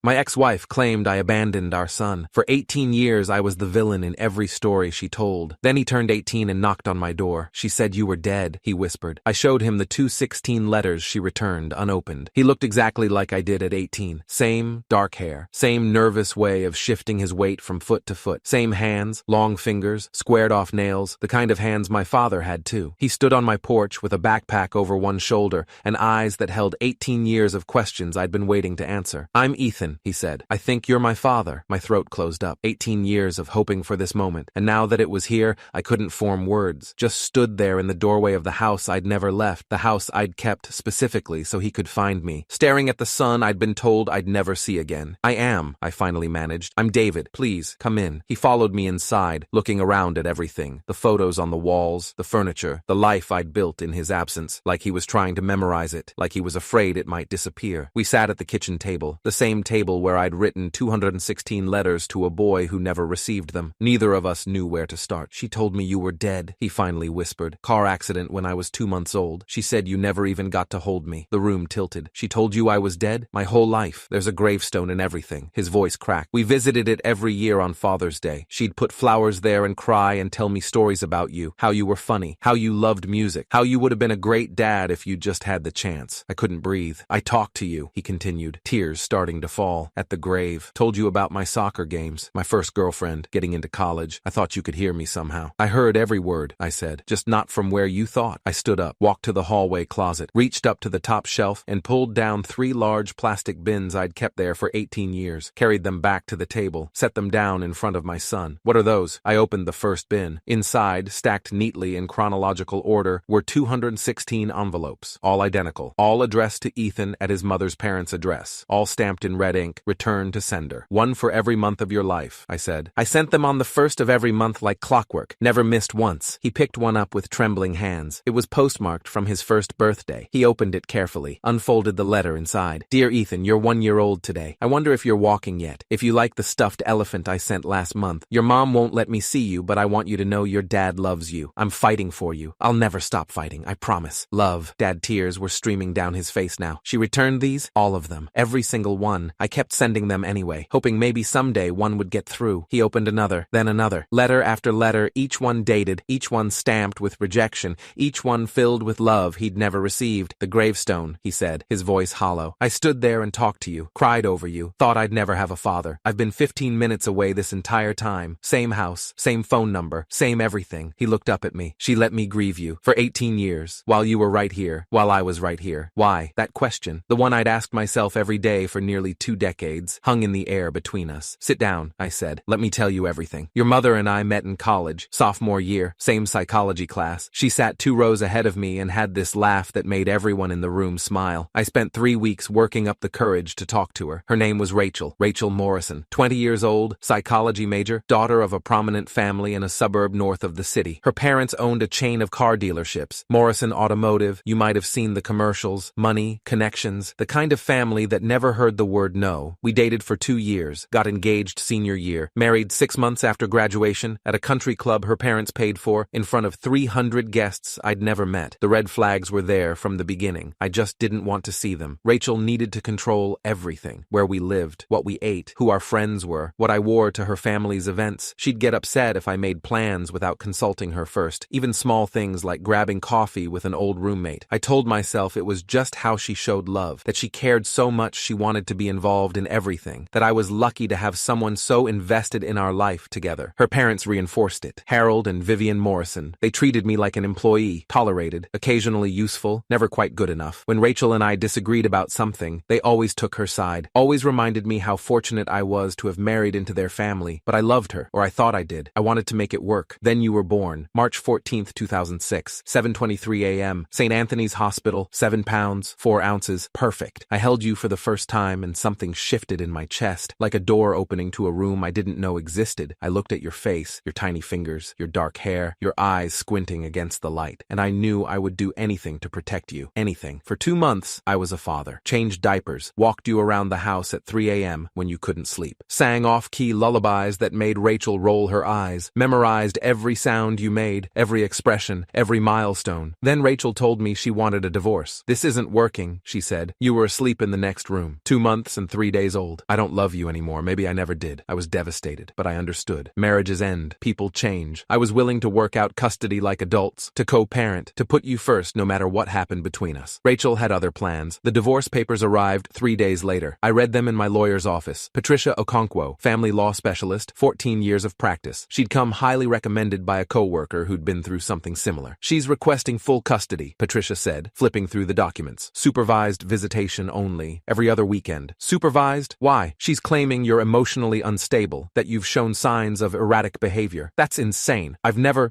My ex-wife claimed I abandoned our son. For 18 years I was the villain in every story she told. Then he turned 18 and knocked on my door. She said you were dead, he whispered. I showed him the 216 letters she returned, unopened. He looked exactly like I did at 18. Same dark hair, same nervous way of shifting his weight from foot to foot, same hands, long fingers, squared-off nails, the kind of hands my father had too. He stood on my porch with a backpack over one shoulder and eyes that held 18 years of questions I'd been waiting to answer. I'm Ethan, he said. I think you're my father. My throat closed up. 18 years of hoping for this moment, and now that it was here, I couldn't form words. Just stood there in the doorway of the house I'd never left, the house I'd kept specifically so he could find me, staring at the son I'd been told I'd never see again. I finally managed. I'm David. Please, come in. He followed me inside, looking around at everything. The photos on the walls, the furniture, the life I'd built in his absence, like he was trying to memorize it, like he was afraid it might disappear. We sat at the kitchen table, the same table where I'd written 216 letters to a boy who never received them. Neither of us knew where to start. She told me you were dead, he finally whispered. Car accident when I was 2 months old. She said you never even got to hold me. The room tilted. She told you I was dead? My whole life. There's a gravestone and everything. His voice cracked. We visited it every year on Father's Day. She'd put flowers there and cry and tell me stories about you, how you were funny, how you loved music, how you would have been a great dad if you just had the chance. I couldn't breathe. I talked to you, he continued, tears starting to fall. At the grave. Told you about my soccer games, my first girlfriend, getting into college. I thought you could hear me somehow. I heard every word, I said, just not from where you thought. I stood up, walked to the hallway closet, reached up to the top shelf, and pulled down 3 large plastic bins I'd kept there for 18 years, carried them back to the table, set them down in front of my son. What are those? I opened the first bin. Inside, stacked neatly in chronological order, were 216 envelopes, all identical, all addressed to Ethan at his mother's parents' address, all stamped in red ink, return to sender. One for every month of your life, I said. I sent them on the first of every month like clockwork, never missed once. He picked one up with trembling hands. It was postmarked from his first birthday. He opened it carefully, unfolded the letter inside. Dear Ethan, you're 1 year old today. I wonder if you're walking yet. If you like the stuffed elephant I sent last month. Your mom won't let me see you, but I want you to know your dad loves you. I'm fighting for you. I'll never stop fighting, I promise. Love. Dad, tears were streaming down his face now. She returned these? All of them. Every single one. I kept sending them anyway, hoping maybe someday one would get through. He opened another, then another. Letter after letter, each one dated, each one stamped with rejection, each one filled with love he'd never received. The gravestone, he said, his voice hollow. I stood there and talked to you, cried over you, thought I'd never have a father. I've been 15 minutes away this entire time. Same house, same phone number, same everything. He looked up at me. She let me grieve you for 18 years, while you were right here, while I was right here. Why? That question, the one I'd asked myself every day for nearly 2 decades, hung in the air between us. Sit down, I said. Let me tell you everything. Your mother and I met in college, sophomore year, same psychology class. She sat 2 rows ahead of me and had this laugh that made everyone in the room smile. I spent 3 weeks working up the courage to talk to her. Her name was Rachel Morrison, 20 years old, psychology major, daughter of a prominent family in a suburb north of the city. Her parents owned a chain of car dealerships, Morrison Automotive. You might have seen the commercials, money, connections, the kind of family that never heard the word no. We dated for 2 years, got engaged senior year, married 6 months after graduation at a country club her parents paid for in front of 300 guests I'd never met. The red flags were there from the beginning. I just didn't want to see them. Rachel needed to control everything, where we lived, what we ate, who our friends were, what I wore to her family's events. She'd get upset if I made plans without consulting her first, even small things like grabbing coffee with an old roommate. I told myself it was just how she showed love, that she cared so much she wanted to be involved in everything, that I was lucky to have someone so invested in our life together. Her parents reinforced it. Harold and Vivian Morrison. They treated me like an employee, tolerated, occasionally useful, never quite good enough. When Rachel and I disagreed about something, they always took her side, always reminded me how fortunate I was to have married into their family. But I loved her, or I thought I did. I wanted to make it work. Then you were born, March 14th, 2006, 7:23 a.m., St. Anthony's Hospital, 7 pounds, 4 ounces, perfect. I held you for the first time and something shifted in my chest, like a door opening to a room I didn't know existed. I looked at your face, your tiny fingers, your dark hair, your eyes squinting against the light, and I knew I would do anything to protect you, anything. For 2 months, I was a father. Changed diapers, walked you around the house at 3 a.m. when you couldn't sleep, sang off-key lullabies that made Rachel roll her eyes, memorized every sound you made, every expression, every milestone. Then Rachel told me she wanted a divorce. This isn't working, she said. You were asleep in the next room. 2 months and 3 days old. I don't love you anymore. Maybe I never did. I was devastated, but I understood. Marriages end. People change. I was willing to work out custody like adults, to co-parent, to put you first no matter what happened between us. Rachel had other plans. The divorce papers arrived 3 days later. I read them in my lawyer's office. Patricia Okonkwo, family law specialist, 14 years of practice. She'd come highly recommended by a co-worker who'd been through something similar. She's requesting full custody, Patricia said, flipping through the documents. Supervised visitation only, every other weekend. Supervised? Why? She's claiming you're emotionally unstable, that you've shown signs of erratic behavior. That's insane.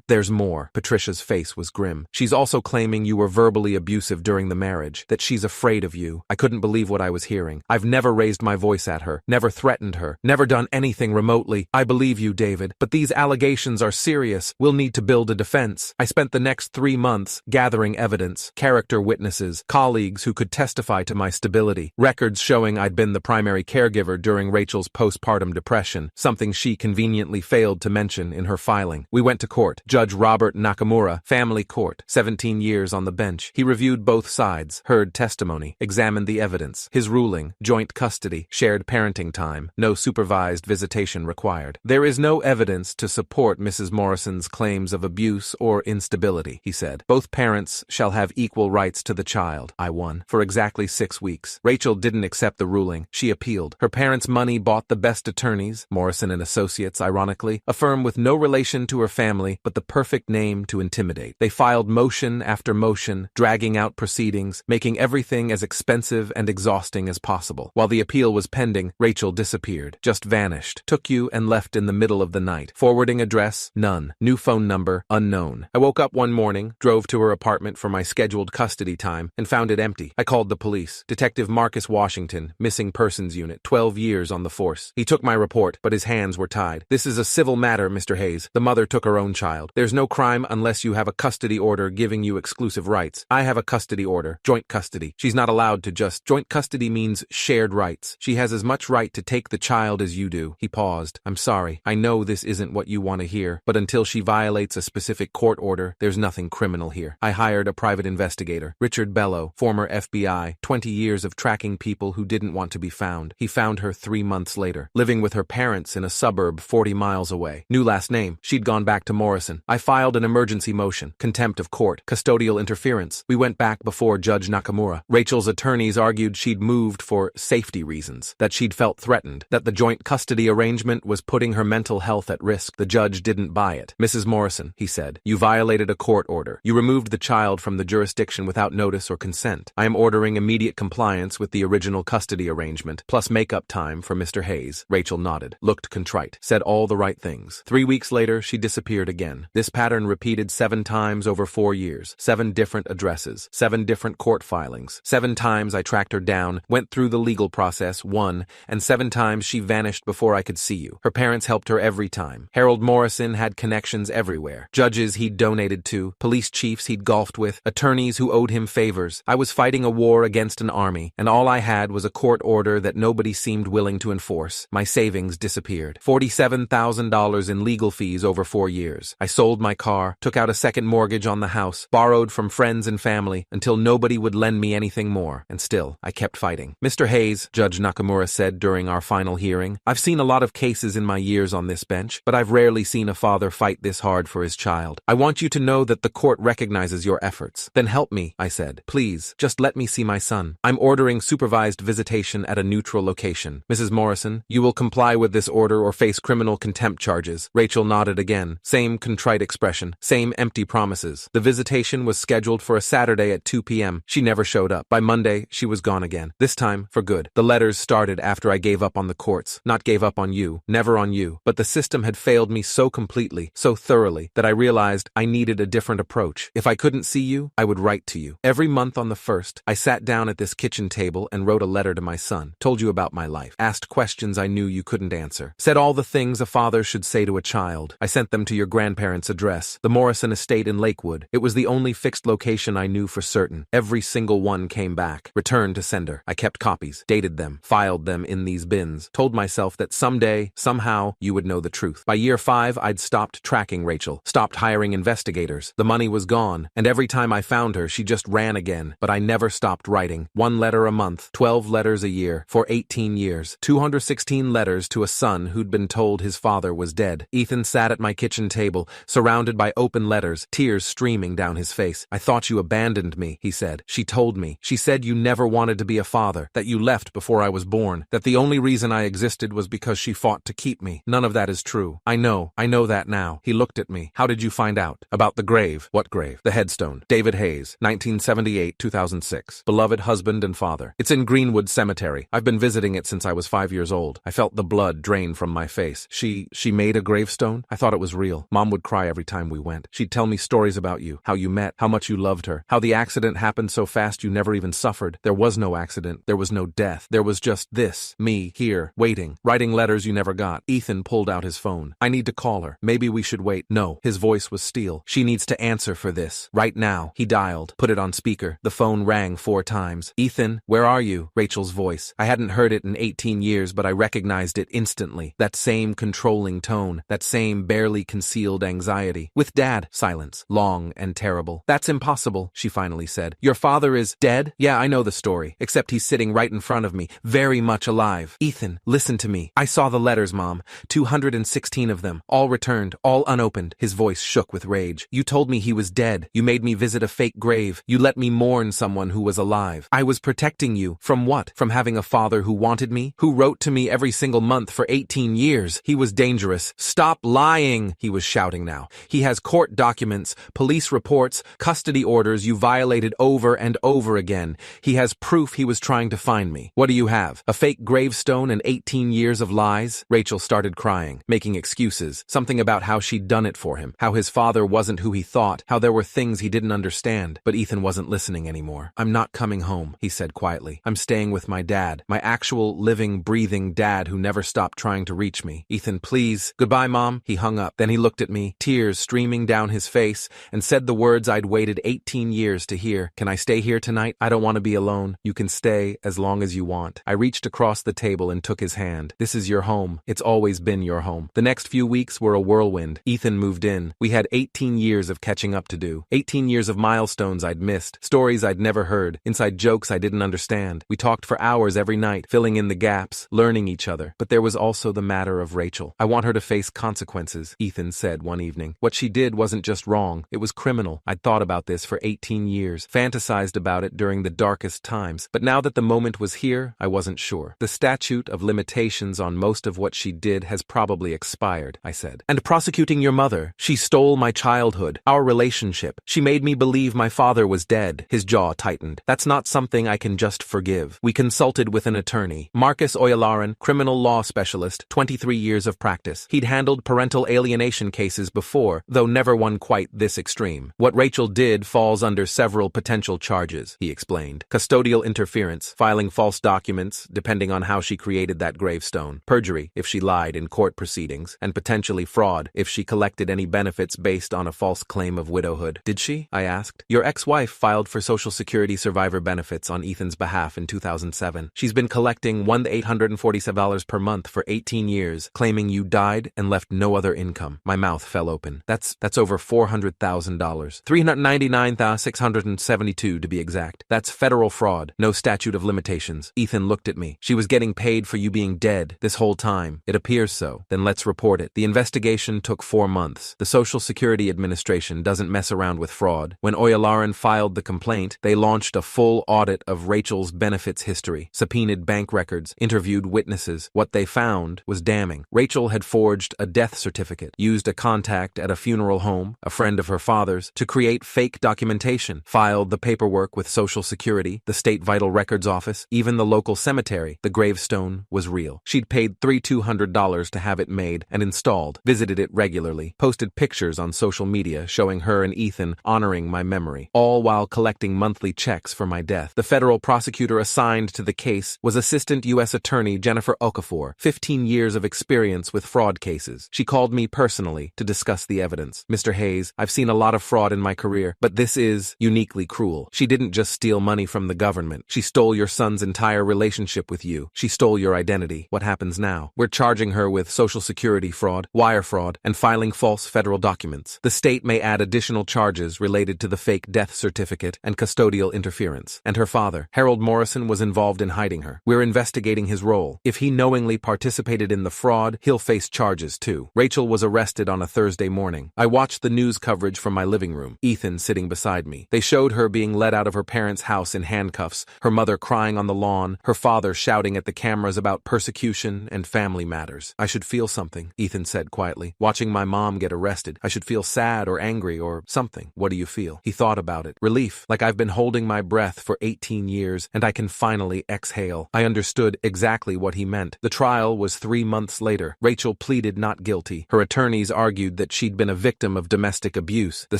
There's more. Patricia's face was grim. She's also claiming you were verbally abusive during the marriage, that she's afraid of you. I couldn't believe what I was hearing. I've never raised my voice at her, never threatened her, never done anything remotely. I believe you, David, but these allegations are serious. We'll need to build a defense. I spent the next 3 months gathering evidence, character witnesses, colleagues who could testify to my stability, records showing I'd been the primary caregiver during Rachel's postpartum depression, something she conveniently failed to mention in her filing. We went to court. Judge Robert Nakamura, family court, 17 years on the bench. He reviewed both sides, heard testimony, examined the evidence. His ruling: joint custody, shared parenting time, no supervised visitation required. There is no evidence to support Mrs. Morrison's claims of abuse or instability, he said. Both parents shall have equal rights to the child. I won. For exactly 6 weeks. Rachel didn't accept the ruling. She appealed. Her parents' money bought the best attorneys, Morrison and Associates, ironically, a firm with no relation to her family, but the perfect name to intimidate. They filed motion after motion, dragging out proceedings, making everything as expensive and exhausting as possible. While the appeal was pending, Rachel disappeared, just vanished, took you and left in the middle of the night. Forwarding address: none. New phone number: unknown. I woke up one morning, drove to her apartment for my scheduled custody time, and found it empty. I called the police. Detective Marcus Washington, Missing Persons Unit, 12 years on the force. He took my report, but his hands were tied. This is a civil matter, Mr. Hayes. The mother took her own child. There's no crime unless you have a custody order giving you exclusive rights. I have a custody order, joint custody. She's not allowed to just. Joint custody means shared rights. She has as much right to take the child as you do. He paused. I'm sorry. I know this isn't what you want to hear, but until she violates a specific court order, there's nothing criminal here. I hired a private investigator, Richard Bellow, former FBI, 20 years of tracking people who didn't want to be found. He found her 3 months later, living with her parents in a suburb 40 miles away. New last name. She'd gone back to Morrison. I filed an emergency motion, contempt of court, custodial interference. We went back before Judge Nakamura. Rachel's attorneys argued she'd moved for safety reasons, that she'd felt threatened, that the joint custody arrangement was putting her mental health at risk. The judge didn't buy it. Mrs. Morrison, he said, you violated a court order. You removed the child from the jurisdiction without notice or consent. I am ordering immediate compliance with the original custody arrangement, plus make-up time for Mr. Hayes. Rachel nodded, looked contrite, said all the right things. 3 weeks later, she disappeared again. This pattern repeated 7 times over 4 years, 7 different addresses, 7 different court filings. 7 times I tracked her down, went through the legal process, won, and 7 times she vanished before I could see you. Her parents helped her every time. Harold Morrison had connections everywhere. Judges he'd donated to, police chiefs he'd golfed with, attorneys who owed him favors. I was fighting a war against an army, and all I had was a court order that nobody seemed willing to enforce. My savings disappeared. $47,000 in legal fees over 4 years. I sold my car, took out a second mortgage on the house, borrowed from friends and family until nobody would lend me anything more, and still, I kept fighting. Mr. Hayes, Judge Nakamura said during our final hearing, I've seen a lot of cases in my years on this bench, but I've rarely seen a father fight this hard for his child. I want you to know that the court recognizes your efforts. Then help me, I said. Please, just let me see my son. I'm ordering supervised visitation at a neutral location. Mrs. Morrison, you will comply with this order or face criminal contempt charges. Rachel nodded again. Same contrite expression, same empty promises. The visitation was scheduled for a Saturday at 2 p.m. She never showed up. By Monday, she was gone again. This time, for good. The letters started after I gave up on the courts. Not gave up on you, never on you, but the system had failed me so completely, so thoroughly, that I realized I needed a different approach. If I couldn't see you, I would write to you. Every month on the 1st, I sat down at this kitchen table and wrote a letter to my son, told you about my life, asked questions I knew you couldn't answer, said all the things a father should say to a child. I sent them to your grandparents' address, the Morrison estate in Lakewood. It was the only fixed location I knew for certain. Every single one came back. Returned to sender. I kept copies, dated them, filed them in these bins, told myself that someday, somehow, you would know the truth. By year 5, I'd stopped tracking Rachel, stopped hiring investigators. The money was gone, and every time I found her, she just ran again. But I never stopped writing. 1 letter a month, 12 letters a year. year, for 18 years. 216 letters to a son who'd been told his father was dead. Ethan sat at my kitchen table, surrounded by open letters, tears streaming down his face. "I thought you abandoned me," he said. "She told me. She said you never wanted to be a father, that you left before I was born, that the only reason I existed was because she fought to keep me. None of that is true. I know that now." He looked at me. "How did you find out?" "About the grave." "What grave?" "The headstone. David Hayes, 1978-2006. Beloved husband and father. It's in Greenwood Cemetery. I've been visiting it since I was 5 years old. I felt the blood drain from my face." She made a gravestone? I thought it was real. Mom would cry every time we went. She'd tell me stories about you, how you met, how much you loved her, how the accident happened so fast you never even suffered. There was no accident. There was no death. There was just this, me, here, waiting, writing letters you never got. Ethan pulled out his phone. "I need to call her. Maybe we should wait." "No." His voice was steel. "She needs to answer for this. Right now." He dialed, put it on speaker. The phone rang 4 times. "Ethan, where are you?" Rachel's voice. I hadn't heard it in 18 years, but I recognized it instantly. That same controlling tone, that same barely concealed anxiety. "With Dad." Silence. Long and terrible. "That's impossible," she finally said. "Your father is dead?" "Yeah, I know the story. Except he's sitting right in front of me, very much alive." "Ethan, listen to me. I saw the letters, Mom. 216 of them. All returned, all unopened." His voice shook with rage. "You told me he was dead. You made me visit a fake grave. You let me mourn someone who was alive. I was protecting you. From what? From having a father who wanted me? Who wrote to me every single month for 18 years. He was dangerous. Stop lying," he was shouting now. "He has court documents, police reports, custody orders you violated over and over again. He has proof he was trying to find me. What do you have? A fake gravestone and 18 years of lies?" Rachel started crying, making excuses, something about how she'd done it for him, how his father wasn't who he thought, how there were things he didn't understand. But Ethan wasn't listening anymore. "I'm not coming home," he said quietly. "I'm staying with my dad, my actual living, breathing dad who never stopped trying to reach me. Ethan, please." "Goodbye, Mom." He hung up. Then he looked at me, tears streaming down his face, and said the words I'd waited 18 years to hear. "Can I stay here tonight? I don't want to be alone." "You can stay as long as you want." I reached across the table and took his hand. "This is your home. It's always been your home." The next few weeks were a whirlwind. Ethan moved in. We had 18 years of catching up to do. 18 years of milestones I'd missed, stories I'd never heard, inside jokes I didn't understand. We talked for hours every night, filling in the gaps, learning each other. But there was also the matter of Rachel. "I want her to face consequences," Ethan said one evening. "What she did wasn't just wrong, it was criminal. I'd thought about this for 18 years, fantasized about it during the darkest times. But now that the moment was here, I wasn't sure. The statute of limitations on most of what she did has probably expired," I said. "And prosecuting your mother, she stole my childhood, our relationship. She made me believe my father was dead." His jaw tightened. "That's not something I can just forgive." We consulted with an attorney, Marcus Oyalaran, criminal law specialist, 23 years of practice. He'd handled parental alienation cases before, though never one quite this extreme. "What Rachel did falls under several potential charges," he explained. "Custodial interference, filing false documents, depending on how she created that gravestone, perjury if she lied in court proceedings, and potentially fraud if she collected any benefits based on a false claim of widowhood." "Did she?" I asked. "Your ex-wife filed for Social Security survivor benefits on Ethan's behalf in 2007. She's been collecting $1,847 per month for 18 years, claiming you died and left no other income." My mouth fell open. That's over $400,000. $399,672 to be exact. That's federal fraud. No statute of limitations. Ethan looked at me. "She was getting paid for you being dead this whole time." "It appears so." "Then let's report it." The investigation took 4 months. The Social Security Administration doesn't mess around with fraud. When Oyalaran filed the complaint, they launched a full audit of Rachel's benefits history, subpoenaed bank records, interviewed witnesses. What they found was damning. Rachel had forged a death certificate, used a contact at a funeral home, a friend of her father's, to create fake documentation, filed the paperwork with Social Security, the State Vital Records Office, even the local cemetery. The gravestone was real. She'd paid $3,200 to have it made and installed, visited it regularly, posted pictures on social media showing her and Ethan honoring my memory, all while collecting monthly checks for my death. The federal prosecutor assigned to the case was Assistant U.S. Attorney Jennifer Okafor, 15 years of experience with fraud cases. She called me personally to discuss the evidence. "Mr. Hayes, I've seen a lot of fraud in my career, but this is uniquely cruel. She didn't just steal money from the government. She stole your son's entire relationship with you. She stole your identity. What happens now? We're charging her with Social Security fraud, wire fraud, and filing false federal documents. The state may add additional charges related to the fake death certificate and custodial interference. And her father, Harold Morrison, was involved in hiding her. We're investigating his role. If he knowingly participated in the fraud, he'll face charges too. Rachel was arrested on a Thursday morning. I watched the news coverage from my living room, Ethan sitting beside me. They showed her being led out of her parents' house in handcuffs, her mother crying on the lawn, her father shouting at the cameras about persecution and family matters. I should feel something, Ethan said quietly. Watching my mom get arrested, I should feel sad or angry or something. What do you feel? He thought about it. Relief, like I've been holding my breath for 18 years and I can finally exhale. I understood exactly what he meant. The trial was 3 months later. Rachel pleaded not guilty. Her attorneys argued that she'd been a victim of domestic abuse, the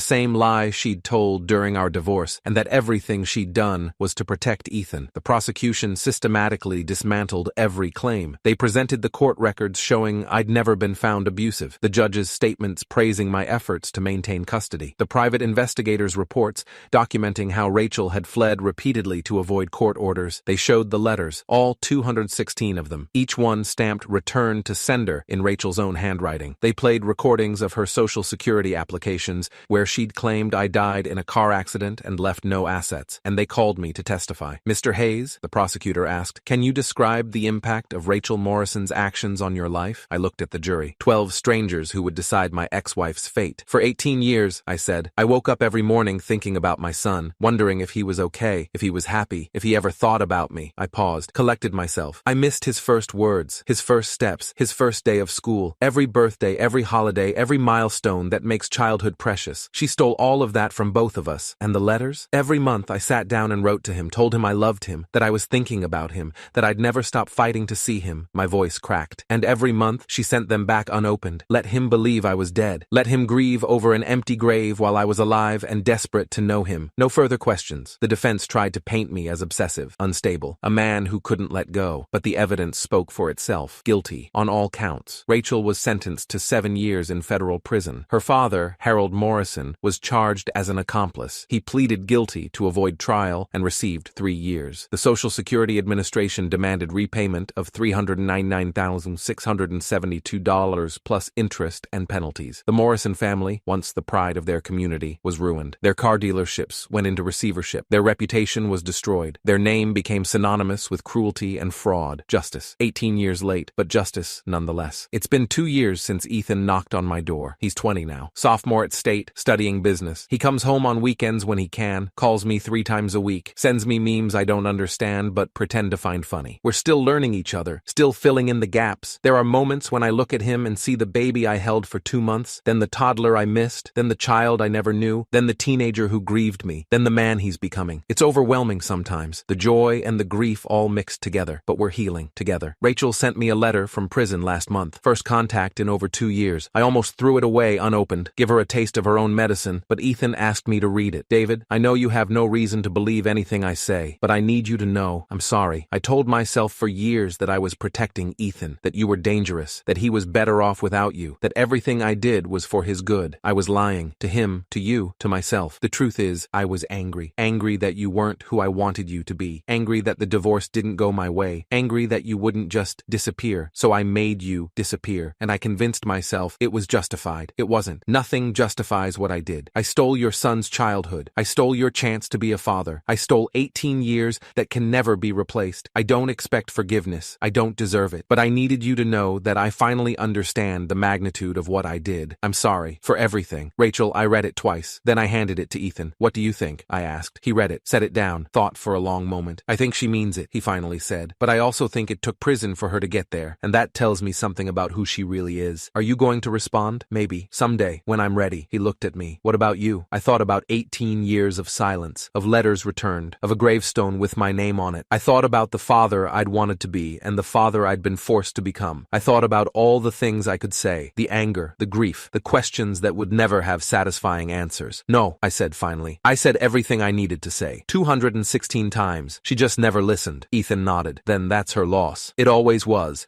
same lie she'd told during our divorce, and that everything she'd done was to protect Ethan. The prosecution systematically dismantled every claim. They presented the court records showing I'd never been found abusive, the judge's statements praising my efforts to maintain custody, the private investigators' reports documenting how Rachel had fled repeatedly to avoid court orders. They showed the letters, all 216 of them, each one stamped "Return to Sender" in Rachel's own handwriting. They played recordings of her Social Security applications where she'd claimed I died in a car accident and left no assets, and they called me to testify. Mr. Hayes, the prosecutor asked, can you describe the impact of Rachel Morrison's actions on your life? I looked at the jury. 12 strangers who would decide my ex-wife's fate. For 18 years, I said, I woke up every morning thinking about my son, wondering if he was okay, if he was happy, if he ever thought about me. I paused, collected myself. I missed his first words, his first steps, his first day of school, every birthday, every holiday, every milestone that makes childhood precious. She stole all of that from both of us. And the letters? Every month I sat down and wrote to him, told him I loved him, that I was thinking about him, that I'd never stop fighting to see him. My voice cracked. And every month she sent them back unopened. Let him believe I was dead. Let him grieve over an empty grave while I was alive and desperate to know him. No further questions. The defense tried to paint me as obsessive, unstable, a man who couldn't let go. But the evidence spoke for itself. Guilty on all counts. Rachel was sentenced to 7 years in federal prison. Her father, Harold Morrison, was charged as an accomplice. He pleaded guilty to avoid trial and received 3 years. The Social Security Administration demanded repayment of $399,672 plus interest and penalties. The Morrison family, once the pride of their community, was ruined. Their car dealerships went into receivership. Their reputation was destroyed. Their name became synonymous with cruelty and fraud. Justice. 18 years late, but justice nonetheless. It's been 2 years since Ethan knocked on my door. He's 20 now. Sophomore at State, studying business. He comes home on weekends when he can, calls me 3 times a week, sends me memes I don't understand but pretend to find funny. We're still learning each other, still filling in the gaps. There are moments when I look at him and see the baby I held for 2 months, then the toddler I missed, then the child I never knew, then the teenager who grieved me, then the man he's becoming. It's overwhelming sometimes, the joy and the grief all mixed together, but we're healing together. Rachel sent me a letter from prison last month, first contact in over 2 years. I almost threw it away unopened, give her a taste of her own medicine, but Ethan asked me to read it. David, I know you have no reason to believe anything I say, but I need you to know I'm sorry. I told myself for years that I was protecting Ethan, that you were dangerous, that he was better off without you, that everything I did was for his good. I was lying, to him, to you, to myself. The truth is, I was angry. Angry that you weren't who I wanted you to be. Angry that the divorce didn't go my way. Angry that you wouldn't just disappear. So I made you disappear, and I convinced myself it was justified. It wasn't. Nothing justifies what I did. I stole your son's childhood. I stole your chance to be a father. I stole 18 years that can never be replaced. I don't expect forgiveness. I don't deserve it. But I needed you to know that I finally understand the magnitude of what I did. I'm sorry for everything. Rachel, I read it twice. Then I handed it to Ethan. What do you think? I asked. He read it, set it down, thought for a long moment. I think she means it, he finally said. But I also think it took prison for her to get there. And that tells me something about who she really is. Are you going to respond? Maybe. Someday, when I'm ready. He looked at me. What about you? I thought about 18 years of silence, of letters returned, of a gravestone with my name on it. I thought about the father I'd wanted to be and the father I'd been forced to become. I thought about all the things I could say, the anger, the grief, the questions that would never have satisfying answers. No, I said finally. I said everything I needed to say. 216 times. She just never listened. Ethan nodded. Then that's her loss. It always was.